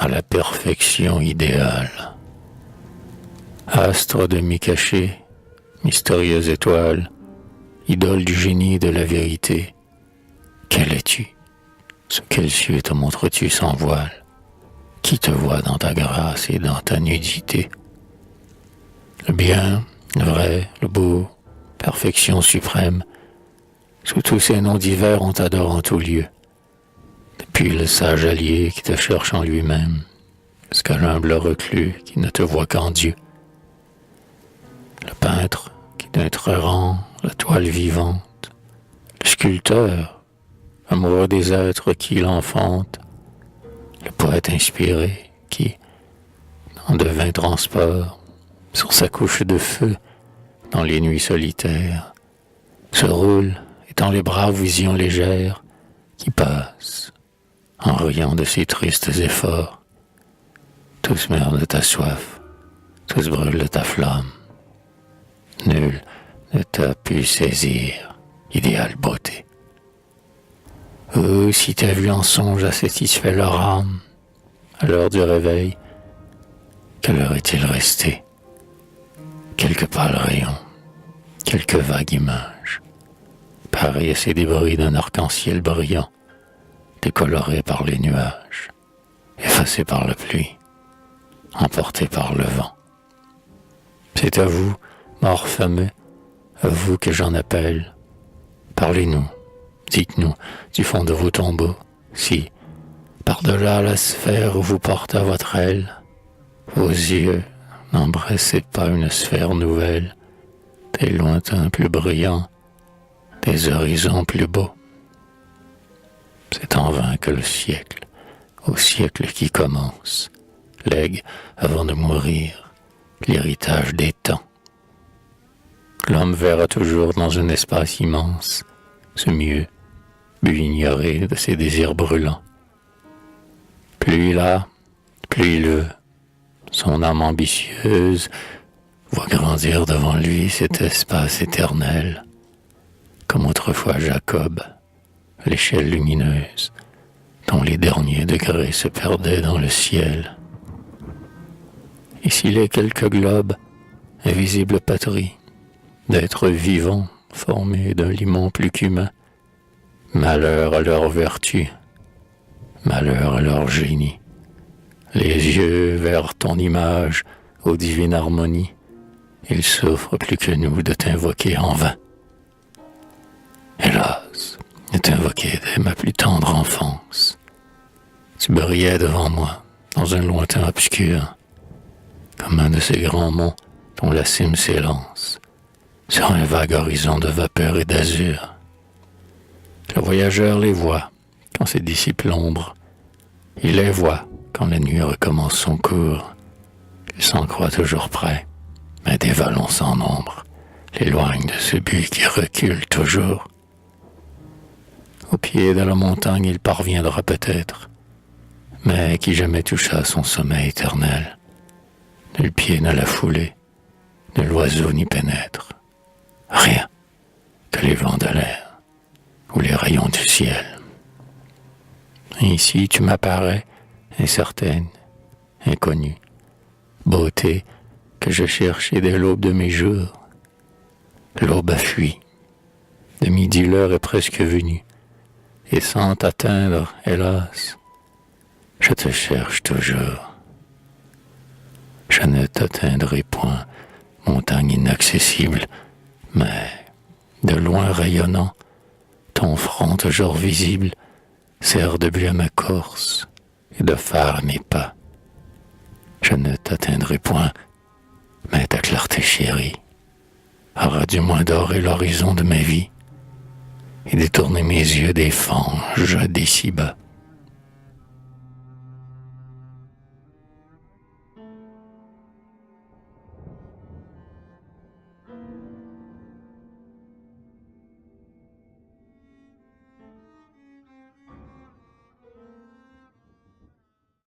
à la perfection idéale. Astre demi-caché, mystérieuse étoile, idole du génie et de la vérité, quelle es-tu? Sous quel cieux te montres-tu sans voile? Qui te voit dans ta grâce et dans ta nudité? Le bien, le vrai, le beau, perfection suprême, sous tous ces noms divers on t'adore en tout lieu. Depuis le sage allié qui te cherche en lui-même, jusqu'à l'humble reclus qui ne te voit qu'en Dieu. Le peintre qui d'être rend la toile vivante, le sculpteur, amoureux des êtres qui l'enfantent, le poète inspiré qui, en de vains transports, sur sa couche de feu, dans les nuits solitaires, se roule, étant les braves visions légères qui passent, en riant de ses tristes efforts. Tous meurent de ta soif, tous brûlent de ta flamme. Nul ne t'a pu saisir, idéale beauté. Oh, si ta vue en songe a satisfait leur âme, à l'heure du réveil, quelle heure est-il resté? Quelques pâles rayons, quelques vagues images, pareils à ces débris d'un arc-en-ciel brillant, décolorés par les nuages, effacés par la pluie, emportés par le vent. C'est à vous, morts fameux, à vous que j'en appelle. Parlez-nous, dites-nous du fond de vos tombeaux, si, par-delà la sphère où vous portez à votre aile, vos yeux n'embrassez pas une sphère nouvelle, des lointains plus brillants, des horizons plus beaux. C'est en vain que le siècle, au siècle qui commence, lègue, avant de mourir, l'héritage des temps. L'homme verra toujours dans un espace immense ce mieux, but ignoré de ses désirs brûlants. Plus il a, plus il veut. Son âme ambitieuse voit grandir devant lui cet espace éternel, comme autrefois Jacob, l'échelle lumineuse, dont les derniers degrés se perdaient dans le ciel. Et s'il est quelques globes, invisible patrie, d'êtres vivants formés d'un limon plus qu'humain, malheur à leur vertu, malheur à leur génie, les yeux vers ton image, ô divine harmonie, ils souffrent plus que nous de t'invoquer en vain. Hélas, de t'invoquer dès ma plus tendre enfance. Tu brillais devant moi, dans un lointain obscur, comme un de ces grands monts dont la cime s'élance, sur un vague horizon de vapeur et d'azur. Le voyageur les voit quand se dissipe l'ombre, il les voit quand la nuit recommence son cours. Il s'en croit toujours prêt, mais des vallons sans nombre l'éloignent de ce but qui recule toujours. Au pied de la montagne il parviendra peut-être, mais qui jamais toucha son sommeil éternel. Nul pied ne l'a foulé, nul oiseau n'y pénètre. Rien que les vents de l'air ou les rayons du ciel. Ici tu m'apparais, incertaine, inconnue, beauté que je cherchais dès l'aube de mes jours. L'aube a fui, de midi l'heure est presque venue, et sans t'atteindre, hélas, je te cherche toujours. Je ne t'atteindrai point, montagne inaccessible, mais, de loin rayonnant, ton front toujours visible sert de but à ma course et de phare à mes pas. Je ne t'atteindrai point, mais ta clarté chérie aura du moins doré l'horizon de ma vie et détourné mes yeux des fanges d'ici-bas.